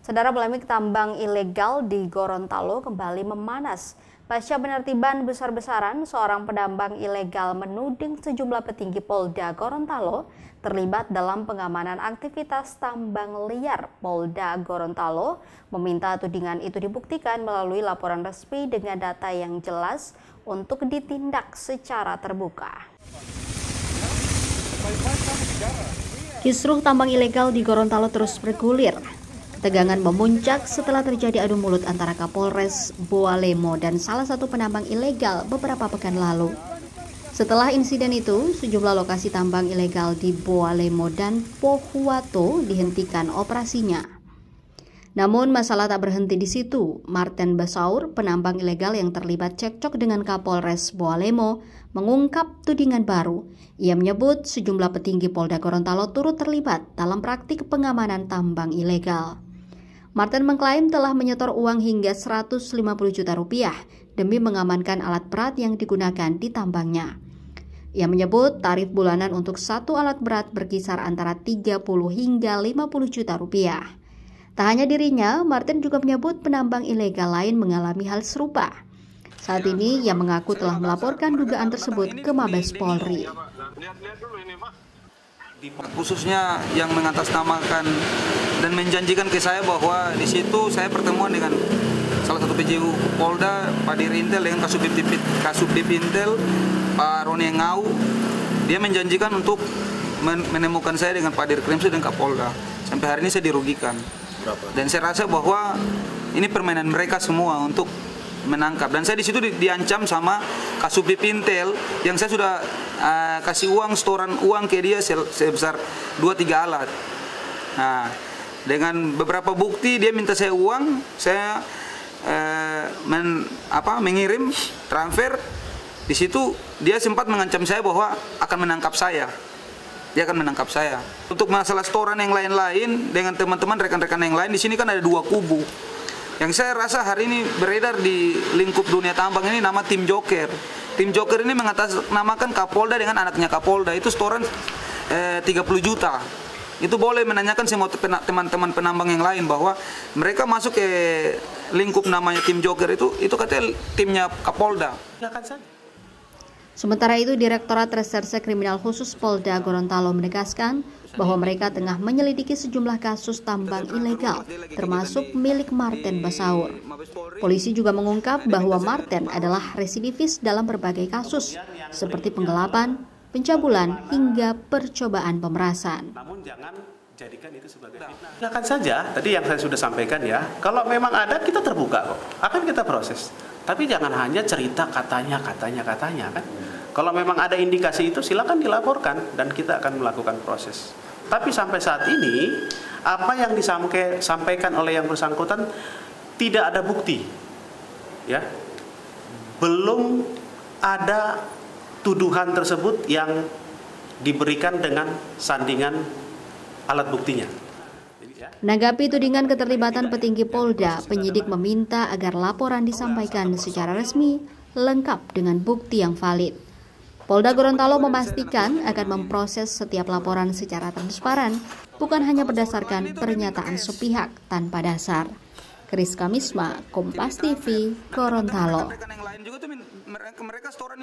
Saudara, polemik tambang ilegal di Gorontalo kembali memanas. Pasca penertiban besar-besaran, seorang penambang ilegal menuding sejumlah petinggi Polda Gorontalo terlibat dalam pengamanan aktivitas tambang liar. Polda Gorontalo meminta tudingan itu dibuktikan melalui laporan resmi dengan data yang jelas untuk ditindak secara terbuka. Kisruh tambang ilegal di Gorontalo terus bergulir. Ketegangan memuncak setelah terjadi adu mulut antara Kapolres Boalemo dan salah satu penambang ilegal beberapa pekan lalu. Setelah insiden itu, sejumlah lokasi tambang ilegal di Boalemo dan Pohuwato dihentikan operasinya. Namun masalah tak berhenti di situ. Martin Basaur, penambang ilegal yang terlibat cekcok dengan Kapolres Boalemo, mengungkap tudingan baru. Ia menyebut sejumlah petinggi Polda Gorontalo turut terlibat dalam praktik pengamanan tambang ilegal. Martin mengklaim telah menyetor uang hingga 150 juta rupiah demi mengamankan alat berat yang digunakan di tambangnya. Ia menyebut tarif bulanan untuk satu alat berat berkisar antara 30 hingga 50 juta rupiah. Tak hanya dirinya, Martin juga menyebut penambang ilegal lain mengalami hal serupa. Saat ini, ia mengaku telah melaporkan dugaan tersebut ke Mabes Polri. Khususnya yang mengatasnamakan dan menjanjikan ke saya bahwa di situ saya pertemuan dengan salah satu PJU Polda, Pak Dirintel dengan Kasubdit Intel, Pak Roni Ngau. Dia menjanjikan untuk menemukan saya dengan Pak Dirkrimsus dan Kapolda. Sampai hari ini saya dirugikan. Dan saya rasa bahwa ini permainan mereka semua untuk menangkap. Dan saya di situ diancam sama Kasubdit Intel yang saya sudah kasih uang, setoran uang ke dia sebesar 2-3 alat. Nah, dengan beberapa bukti dia minta saya uang, saya mengirim transfer. Di situ dia sempat mengancam saya bahwa akan menangkap saya. Dia akan menangkap saya. Untuk masalah setoran yang lain-lain dengan teman-teman rekan-rekan yang lain, di sini kan ada dua kubu. Yang saya rasa hari ini beredar di lingkup dunia tambang ini nama Tim Joker. Tim Joker ini mengatasnamakan Kapolda dengan anaknya Kapolda. Itu setoran 30 juta. Itu boleh menanyakan semua teman-teman penambang yang lain bahwa mereka masuk ke lingkup namanya Tim Joker itu katanya timnya Kapolda. Sementara itu, Direktorat Reserse Kriminal Khusus Polda Gorontalo menegaskan bahwa mereka tengah menyelidiki sejumlah kasus tambang ilegal, termasuk milik Martin Basaur. Polisi juga mengungkap bahwa Martin adalah residivis dalam berbagai kasus, seperti penggelapan, pencabulan, hingga percobaan pemerasan. Namun jangan jadikan itu sebagai fitnah. Silakan saja, tadi yang saya sudah sampaikan ya, kalau memang ada kita terbuka kok, akan kita proses. Tapi jangan hanya cerita katanya kan. Kalau memang ada indikasi itu silakan dilaporkan dan kita akan melakukan proses. Tapi sampai saat ini apa yang disampaikan oleh yang bersangkutan tidak ada bukti. Ya. Belum ada tuduhan tersebut yang diberikan dengan sandingan alat buktinya. Menanggapi tudingan keterlibatan petinggi Polda, penyidik meminta agar laporan disampaikan secara resmi, lengkap dengan bukti yang valid. Polda Gorontalo memastikan akan memproses setiap laporan secara transparan, bukan hanya berdasarkan pernyataan sepihak tanpa dasar. Kris Kamisma, Kompas TV, Gorontalo.